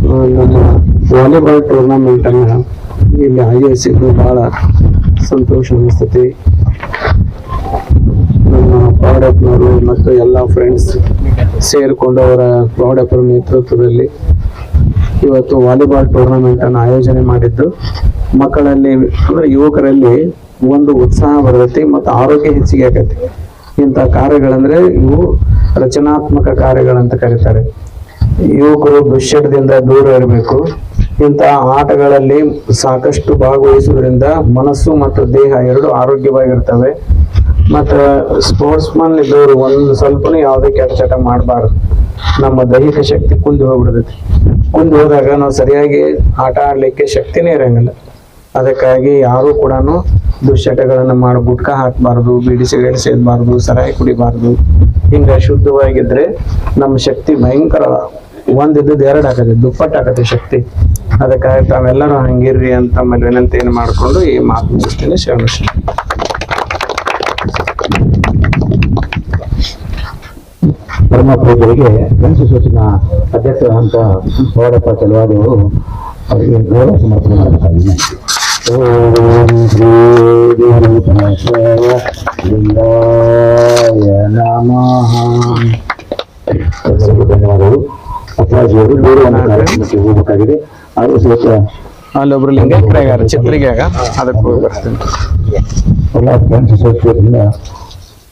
ನಮ್ಮ ವಾಲಿಬಾಲ್ ಟೂರ್ನಮೆಂಟನ್ನು ಇಲ್ಲಿ ಆಯೋಜಿಸಿದ್ದು ಬಹಳ ಸಂತೋಷ ಅನಿಸ್ತೈತಿ. ನಮ್ಮ ಪ್ರೌಢಪ್ಪನವರು ಮತ್ತು ಎಲ್ಲ ಫ್ರೆಂಡ್ಸ್ ಸೇರಿಕೊಂಡು ಅವರ ಪ್ರೌಢಪ್ಪರ ನೇತೃತ್ವದಲ್ಲಿ ಇವತ್ತು ವಾಲಿಬಾಲ್ ಟೂರ್ನಮೆಂಟ್ ಅನ್ನು ಆಯೋಜನೆ ಮಾಡಿದ್ದು ಮಕ್ಕಳಲ್ಲಿ ಅಂದ್ರೆ ಯುವಕರಲ್ಲಿ ಒಂದು ಉತ್ಸಾಹ ಬರ್ತೈತಿ ಮತ್ತು ಆರೋಗ್ಯ ಹೆಚ್ಚಿಗೆ ಆಗೈತಿ. ಇಂಥ ಕಾರ್ಯಗಳಂದ್ರೆ ಇವು ರಚನಾತ್ಮಕ ಕಾರ್ಯಗಳಂತ ಕರೀತಾರೆ. ಯುವಕರು ದುಶ್ಚಟದಿಂದ ದೂರ ಇರಬೇಕು. ಇಂಥ ಆಟಗಳಲ್ಲಿ ಸಾಕಷ್ಟು ಭಾಗವಹಿಸುವುದರಿಂದ ಮನಸ್ಸು ಮತ್ತು ದೇಹ ಎರಡು ಆರೋಗ್ಯವಾಗಿರ್ತವೆ. ಮತ್ತು ಸ್ಪೋರ್ಟ್ಸ್ ಮನ್ ಇದ್ದವರು ಒಂದು ಸ್ವಲ್ಪನೂ ಯಾವುದೇ ಕೆಟ್ಟ ಚಟ ಮಾಡಬಾರ್ದು. ನಮ್ಮ ದೈಹಿಕ ಶಕ್ತಿ ಕುಂದಿ ಹೋಗ್ಬಿಡ್ತೈತಿ. ಕುಂದಿ ಹೋದಾಗ ನಾವು ಸರಿಯಾಗಿ ಆಟ ಆಡ್ಲಿಕ್ಕೆ ಶಕ್ತಿನೇ ಇರಂಗಿಲ್ಲ. ಅದಕ್ಕಾಗಿ ಯಾರು ಕೂಡ ದುಶ್ಚಟಗಳನ್ನ ಮಾಡಿ ಗುಟ್ಕಾ ಹಾಕಬಾರ್ದು, ಬೀಡಿ ಸಿಗರೇಟ್ ಸೇದಬಾರ್ದು, ಸರಾಯಿ ಕುಡಿಬಾರ್ದು. ಹಿಂಗ ಶುದ್ಧವಾಗಿದ್ರೆ ನಮ್ಮ ಶಕ್ತಿ ಭಯಂಕರ ಒಂದಿದ್ದು ಎರಡು ಆಗತ್ತೆ, ದುಪ್ಪಟ್ಟು ಆಗತ್ತೆ ಶಕ್ತಿ. ಅದಕ್ಕಾಗಿ ತಾವೆಲ್ಲರೂ ಹಂಗಿರ್ರಿ ಅಂತ ಆಮೇಲೆ ವಿನಂತಿಯನ್ನು ಮಾಡಿಕೊಂಡು ಈ ಮಾತು ಮುಗಿಸ್ತೀನಿ. ಶರಣ. ಪರಮ ಪೂಜ್ಯರಿಗೆ ಗಣೇಶ ಸೂಚನಾ ಅಧ್ಯಕ್ಷ ಅಂತ ಪ್ರೌಢಪ್ಪ ಚಲವಾದಿ ಅವರು ಅವರಿಗೆ ಗೌರವ ಸಮರ್ಪಣೆ ಮಾಡಬೇಕಾಗಿದೆ. ಓಂ ಶ್ರೀ ಲಿಂಗಾಯ ನಮಃ. ಧನ್ಯವಾದಗಳು. ಅಪ್ಪಾಜಿಯವರು ಗೌರವ ಕಾರ್ಯಕ್ರಮಕ್ಕೆ ಹೋಗಬೇಕಾಗಿದೆ. ಅದು ಸಹಿತ ಅಲ್ಲೊಬ್ರು ಲಿಂಗಾಯತರಾಗ ಚಿತ್ರಿಗಾಗ ಅದಕ್ಕೆ ಹೋಗಿ ಬರ್ತೀನಿ. ಎಲ್ಲ ಗಣೇಶ ಸೂಚನೆಯಿಂದ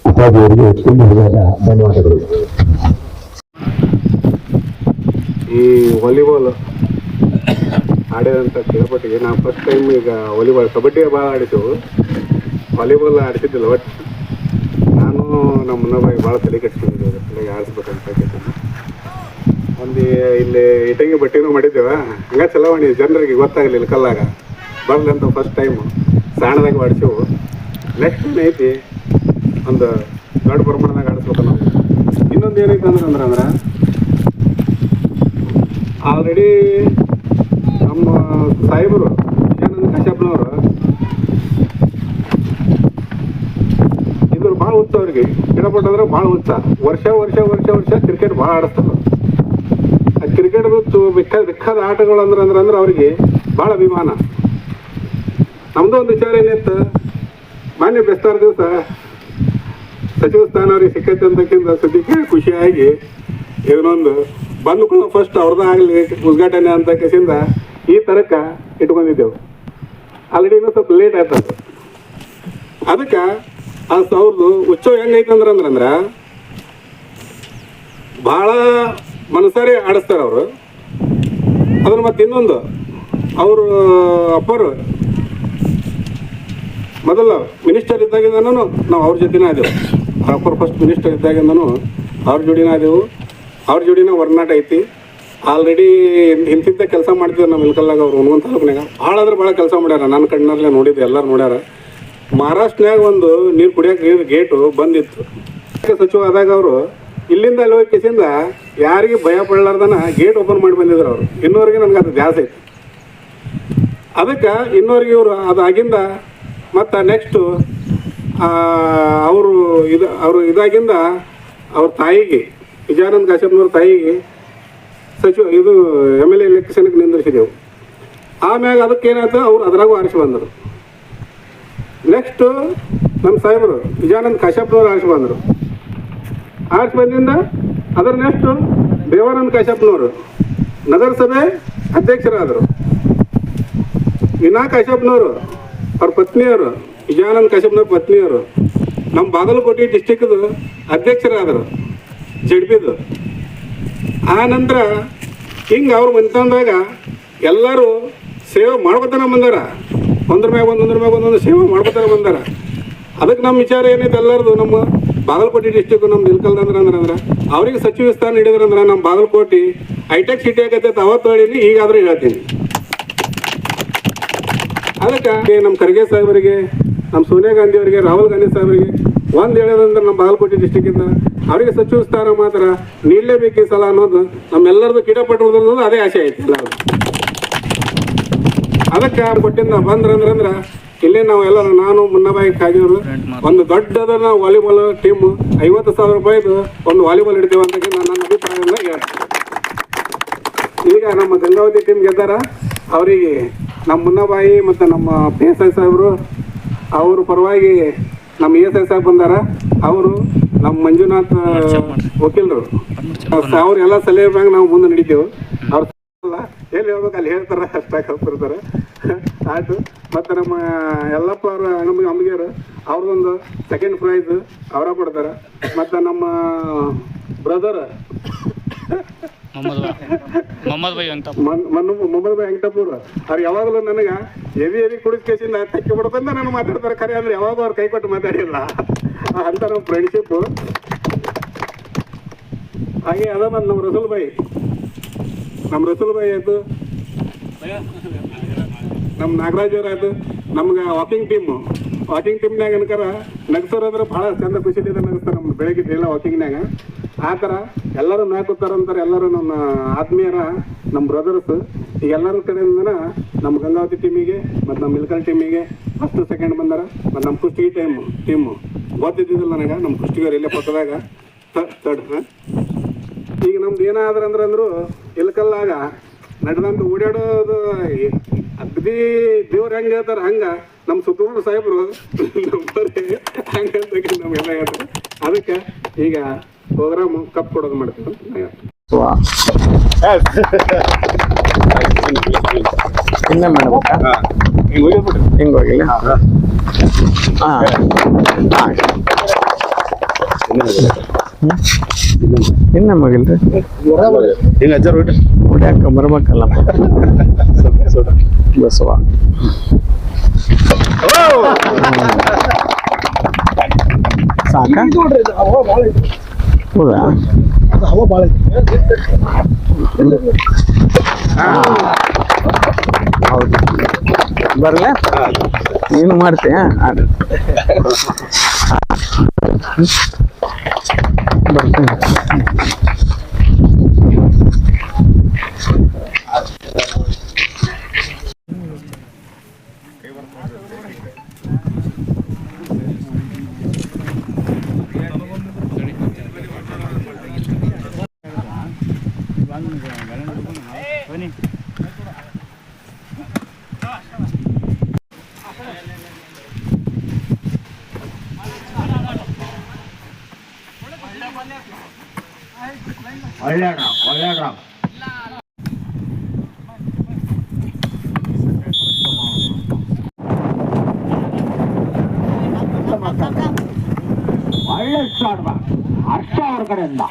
ಅಪ್ಪಾಜಿಯವರಿಗೆ ತುಂಬ ಹೃದಯದ ಧನ್ಯವಾದಗಳು. ಈ ವಾಲಿಬಾಲ್ ಆಡಿದಂಥ ಕೇಳ್ಪಟ್ಟಿಗೆ ನಾವು ಫಸ್ಟ್ ಟೈಮ್ ಈಗ ವಾಲಿಬಾಲ್ ಕಬಡ್ಡಿ ಭಾಳ ಆಡಿದ್ದೆವು, ವಾಲಿಬಾಲ್ ಆಡ್ತಿದ್ದಿಲ್ಲ. ಒಟ್ಟು ನಾನು ನಮ್ಮ ಮುನ್ನಬಾಯಿ ಭಾಳ ತಲೆ ಕೆಡ್ಸ್ಕೊಂಡಿದ್ದೆ, ತಲೆಗೆ ಆಡಿಸ್ಬೇಕಂತ ಒಂದು ಇಲ್ಲಿ ಇಟಂಗಿ ಬಟ್ಟೆನೂ ಮಾಡಿದ್ದೇವೆ. ಹಂಗೆ ಚಲಾವಣೆ ಜನರಿಗೆ ಗೊತ್ತಾಗಲಿಲ್ಲ ಕಲ್ಲಾಗ ಬರ್ಲಂತ ಫಸ್ಟ್ ಟೈಮು ಸಾಣದಾಗ ಆಡಿಸೇವು. ನೆಕ್ಸ್ಟ್ ಏನೈತಿ ಒಂದು ದೊಡ್ಡ ಪ್ರಮಾಣದಾಗ ಆಡಿಸ್ಬೇಕು ನಾವು. ಇನ್ನೊಂದು ಏನೈತೆ ಅಂದ್ರೆ ಆಲ್ರೆಡಿ ನಮ್ಮ ಸಾಹೇಬರು ವಿಜಯಾನಂದ ಕಶ್ಯಪ್ನವರು ಇದ್ರ ಭಾಳ ಉತ್ಸ ಅವ್ರಿಗೆ ಕ್ರೀಡಾಪಟು ಅಂದ್ರೆ ಭಾಳ ಉತ್ಸ. ವರ್ಷ ವರ್ಷ ವರ್ಷ ವರ್ಷ ಕ್ರಿಕೆಟ್ ಭಾಳ ಆಡಿಸ್ತಾರೆ. ಆ ಕ್ರಿಕೆಟ್ದು ಬೇಕಾದ ಆಟಗಳು ಅಂದ್ರೆ ಅವ್ರಿಗೆ ಭಾಳ ಅಭಿಮಾನ. ನಮ್ದು ಒಂದು ವಿಚಾರ ಏನಿತ್ತು, ಮಾನ್ಯ ಬೆಸ್ತಾರ ದಿವಸ ಸಚಿವ ಸ್ಥಾನ ಅವ್ರಿಗೆ ಸಿಕ್ಕೈತೆ ಅಂತಕ್ಕಿಂತ ಸದ್ಯಕ್ಕೆ ಖುಷಿಯಾಗಿ ಏನೊಂದು ಬಂದ್ಕೊಂಡು ಫಸ್ಟ್ ಅವ್ರದ್ದು ಆಗಲಿ ಉದ್ಘಾಟನೆ ಅಂತ ಕೇಸಿಂದ ಈ ತರಕ ಇಟ್ಕೊಂಡಿದ್ದೆವು. ಆಲ್ರೆಡಿ ಇನ್ನೂ ಸ್ವಲ್ಪ ಲೇಟ್ ಆಯ್ತದ. ಅದಕ್ಕೆ ಅವ್ರದ್ದು ಉತ್ಸವ ಹೆಂಗೈತೆ ಅಂದ್ರೆ ಭಾಳ ಮನಸಾರಿ ಆಡಿಸ್ತಾರೆ ಅವರು. ಅದ್ರ ಮತ್ತೆ ಇನ್ನೊಂದು ಅವರು ಅಪ್ಪರು ಮೊದಲ ಮಿನಿಸ್ಟರ್ ಇದ್ದಾಗಿಂದನೂ ನಾವು ಅವ್ರ ಜೊತೆನೇ ಆದೆವು. ಅಪ್ಪರು ಫಸ್ಟ್ ಮಿನಿಸ್ಟರ್ ಇದ್ದಾಗಿಂದನೂ ಅವ್ರ ಜೋಡಿನೇ ಆದೆವು. ಅವ್ರ ಜೋಡಿನ ಒಡನಾಟ ಐತಿ. ಆಲ್ರೆಡಿ ಇಂತಿಂತ ಕೆಲಸ ಮಾಡ್ತಿದ್ರು ನಮ್ಮ ಇಲ್ಕಲ್ಲಾಗ. ಅವ್ರು ಹುಣಗುಂದ ತಾಲೂಕಿನಾಗ ಭಾಳ ಅಂದ್ರೆ ಭಾಳ ಕೆಲಸ ಮಾಡ್ಯಾರ. ನನ್ನ ಕಣ್ಣಲ್ಲೇ ನೋಡಿದ್ದೆ, ಎಲ್ಲರೂ ನೋಡ್ಯಾರ. ಮಹಾರಾಷ್ಟ್ರನಾಗ ಒಂದು ನೀರು ಕುಡಿಯೋಕೆ ಗೇಟು ಬಂದಿತ್ತು. ಸಚಿವ ಆದಾಗ ಅವರು ಇಲ್ಲಿಂದ ಅಲ್ಲಿ ಹೋಗಿ ಕಿಸಿಂದ ಯಾರಿಗೆ ಭಯ ಪಡಲಾರ್ದನ ಗೇಟ್ ಓಪನ್ ಮಾಡಿ ಬಂದಿದ್ರು ಅವರು. ಇನ್ನೋರಿಗೆ ನನಗೆ ಅದು ದ್ಯಾಸ ಐತಿ. ಅದಕ್ಕೆ ಇನ್ನೋರಿಗೆ ಇವರು ಅದಾಗಿಂದ ಮತ್ತು ನೆಕ್ಸ್ಟು ಅವರು ಇದಾಗಿಂದ ಅವ್ರ ತಾಯಿಗೆ ವಿಜಯಾನಂದ ಕಶ್ಯಪ್ನವ್ರ ತಾಯಿಗೆ MLA ಎಲೆಕ್ಷನ್ಗೆ ನಿಂದಿರಿಸಿದೆವು. ಆಮ್ಯಾಗ ಅದಕ್ಕೆ ಏನಾಯ್ತು, ಅವ್ರು ಅದ್ರಾಗೂ ಆರಿಸಿ ಬಂದರು. ನೆಕ್ಸ್ಟು ನಮ್ಮ ಸಾಹೇಬರು ವಿಜಯಾನಂದ ಕಶ್ಯಪ್ನವ್ರು ಆರಿಸಿ ಬಂದರು. ಆರಿಸಿ ಬಂದಿಂದ ಅದರ ನೆಕ್ಸ್ಟು ದೇವಾನಂದ ಕಶ್ಯಪ್ನವರು ನಗರಸಭೆ ಅಧ್ಯಕ್ಷರಾದರು. ವಿನಾ ಕಶ್ಯಪ್ನವರು ಅವ್ರ ಪತ್ನಿಯವರು, ವಿಜಯಾನಂದ ಕಶ್ಯಪ್ನವ್ರ ಪತ್ನಿಯವರು ನಮ್ಮ ಬಾಗಲಕೋಟೆ ಡಿಸ್ಟಿಕ್ದು ಅಧ್ಯಕ್ಷರಾದರು ಜಡ್ಬಿದು. ಆ ನಂತರ ಹಿಂಗೆ ಅವ್ರು ಮನೆತನದಾಗ ಎಲ್ಲರೂ ಸೇವೆ ಮಾಡ್ಕೊತಾನೆ ಬಂದಾರ. ಒಂದ್ರ ಮ್ಯಾಗ ಒಂದೊಂದು ಸೇವೆ ಮಾಡ್ಕೊತಾನೆ ಬಂದಾರ. ಅದಕ್ಕೆ ನಮ್ಮ ವಿಚಾರ ಏನೈತೆ ಎಲ್ಲರದು, ನಮ್ಮ ಬಾಗಲಕೋಟೆ ಡಿಸ್ಟಿಕ್ ನಮ್ದು ಇಲ್ಕಲ್ದ ಅಂದ್ರೆ ಅವ್ರಿಗೆ ಸಚಿವ ಸ್ಥಾನ ಹಿಡಿದ್ರಂದ್ರೆ ನಮ್ಮ ಬಾಗಲಕೋಟೆ ಹೈಟೆಕ್ ಸಿಟಿ ಆಗತ್ತೆ. ಅವತ್ತು ಹೇಳಿನಿ, ಈಗಾದರೂ ಹೇಳ್ತೀನಿ. ಅದಕ್ಕೆ ನಮ್ಮ ಖರ್ಗೆ ಸಾಹೇಬರಿಗೆ, ನಮ್ಮ ಸೋನಿಯಾ ಗಾಂಧಿ ಅವರಿಗೆ, ರಾಹುಲ್ ಗಾಂಧಿ ಸಾಹೇಬರಿಗೆ ಒಂದು ಹೇಳೋದಂದ್ರೆ ನಮ್ಮ ಬಾಗಲಕೋಟೆ ಡಿಸ್ಟಿಕ್ಕಿಂದ ಅವರಿಗೆ ಸಚಿವ ಸ್ಥಾನ ಮಾತ್ರ ನೀಡಲೇಬೇಕು ಈ ಸಲ ಅನ್ನೋದು ನಮ್ಮೆಲ್ಲರದು ಕ್ರೀಡಾಪಟು ಅನ್ನೋದು ಅದೇ ಆಸೆ ಐತಿ ಎಲ್ಲರೂ. ಅದಕ್ಕೆ ಕೊಟ್ಟಿಂದ ಬಂದ್ರಂದ್ರೆ ಇಲ್ಲೇ ನಾವು ಎಲ್ಲರೂ, ನಾನು ಮುನ್ನಬಾಯಿ ಕಾಗಿಯವರು ಒಂದು ದೊಡ್ಡದ ವಾಲಿಬಾಲ್ ಟೀಮು 50,000 ರೂಪಾಯಿದು ಒಂದು ವಾಲಿಬಾಲ್ ಇಡ್ತೇವೆ ಅಂತ ನನ್ನ ಅಭಿಪ್ರಾಯದಿಂದ ಹೇಳ್ತೀನಿ. ಈಗ ನಮ್ಮ ಗಂಗಾವತಿ ಟೀಮ್ ಗೆದ್ದಾರ. ಅವರಿಗೆ ನಮ್ಮ ಮುನ್ನಬಾಯಿ ಮತ್ತು ನಮ್ಮ ಪಿ ಎಸ್ ಐ ಸಾಹೇಬರು ಅವ್ರ ಪರವಾಗಿ ನಮ್ಮ ಇ ಎಸ್ ಐ ಸಾಹೇಬ್ ಬಂದಾರ. ಅವರು ನಮ್ಮ ಮಂಜುನಾಥ್ ವಕೀಲರು ಅವ್ರೆಲ್ಲ ಸಲಹೆ ಮ್ಯಾಗ ನಾವು ಮುಂದೆ ನಡೀತೇವೆ. ಅವ್ರು ಎಲ್ಲಿ ಹೇಳ್ಬೇಕು ಅಲ್ಲಿ ಹೇಳ್ತಾರೆ, ಅಷ್ಟಾಗಿ ಹೋಗ್ತಿರ್ತಾರೆ. ಆಯಿತು. ಮತ್ತು ನಮ್ಮ ಯಲ್ಲಪ್ಪ ಅವ್ರ ಅಮ್ಮಗಿಯರು ಅವ್ರದ್ದೊಂದು ಸೆಕೆಂಡ್ ಪ್ರೈಸ್ ಅವರ ಕೊಡ್ತಾರೆ. ಮತ್ತು ನಮ್ಮ ಬ್ರದರ್ ಮೊಹಮ್ಮದ್ ಭಾಯಿ ವೆಂಕಟಪುರ ಅವ್ರು ಯಾವಾಗಲೂ ನನಗೆ ಎವಿ ಕುಡಿಸ್ಕೇಸಿಂದ ತೆಕ್ಕಿ ಬಿಡೋದಂತ ನಾನು ಮಾತಾಡ್ತಾರೆ. ಖರೆ ಅಂದ್ರೆ ಯಾವಾಗ ಅವ್ರು ಕೈ ಕೊಟ್ಟು ಮಾತಾಡಿಲ್ಲ ಅಂತ ನಮ್ಮ ಫ್ರೆಂಡ್ಶಿಪ್ಪು. ಹಾಗೆ ಅದ ಮತ್ತು ನಮ್ಮ ರಸೂಲ್ ಭಾಯಿ ಆಯಿತು, ನಮ್ಮ ನಾಗರಾಜ್ ಅವ್ರು ಆಯಿತು. ನಮ್ಗೆ ವಾಕಿಂಗ್ ಟೀಮ್ನಾಗ ಅನ್ಕರ ನಗ್ಸೋರಾದ್ರೆ ಭಾಳ ಚಂದ ಖುಷಿಲಿಂದ ನಗಿಸ್ತಾರೆ. ನಮ್ಗೆ ಬೆಳಗ್ಗೆ ಎಲ್ಲ ವಾಕಿಂಗ್ನಾಗ ಆ ಥರ ಎಲ್ಲರೂ ನಾಲ್ಕುತ್ತಾರಂತಾರೆ. ಎಲ್ಲರೂ ನಮ್ಮ ಆತ್ಮೀಯರ, ನಮ್ಮ ಬ್ರದರ್ಸ್, ಈಗ ಎಲ್ಲರ ಕಡೆಯಿಂದ ನಮ್ಮ ಗಂಗಾವತಿ ಟೀಮಿಗೆ ಮತ್ತು ನಮ್ಮ ಇಲ್ಕಲ್ ಟೀಮಿಗೆ ಫಸ್ಟ್ ಸೆಕೆಂಡ್ ಬಂದಾರ. ಮತ್ತು ನಮ್ಮ ಕುಸ್ತಿಗೆ ಟೀಮು ಗೊತ್ತಿದ್ದಿದ್ದಿಲ್ಲ ನನಗೆ. ನಮ್ಮ ಕುಸ್ತಿಗರು ಇಲ್ಲೇ ಪಕ್ಕದಾಗ ತರ್ಡ್. ಈಗ ನಮ್ದು ಏನಾದ್ರಂದ್ರಂದ್ರು ಇಲ್ಕಲ್ಲಾಗ ನಡೆದಂತ ಓಡಾಡೋದು ಅಗದಿ ದೇವ್ರು ಹೆಂಗೆ ಹೇಳ್ತಾರೆ ಹಂಗೆ ನಮ್ಮ ಸುತ್ತಮುತ್ತ ಸಾಹೇಬರು ಹಂಗೆ ನಮಗೆಲ್ಲ ಹೇಳ್ತಾರೆ. ಅದಕ್ಕೆ ಈಗ ಪ್ರೋಗ್ರಾಮ್ ಕಪ್ ಕೊಡೋದು ಮಾಡ್ತೀವಿ. ಇನ್ನೇ ಮಾಡ್ಬೇಕಾ? ಹಿಂಗೆ ಹೋಗಿಲ್ಲ. ಇನ್ನ ಮಗಿಲ್ರಿ ಹೊಡ್ಯಾಕ ಬರ್ಬೇಕಲ್ಲ ಬಸವ. ಸಾಕ ಹೌದಾ? ಹೌದು. ಬರ್ಲ ನೀನು ಮಾಡ್ತೀಯ? ಬರ್ತೇನೆ. ಒಳ್ಳೆ ಸ್ಟಾರ್ಟ್ ಹರ್ಷ ಅವ್ರ ಕಡೆಯಿಂದ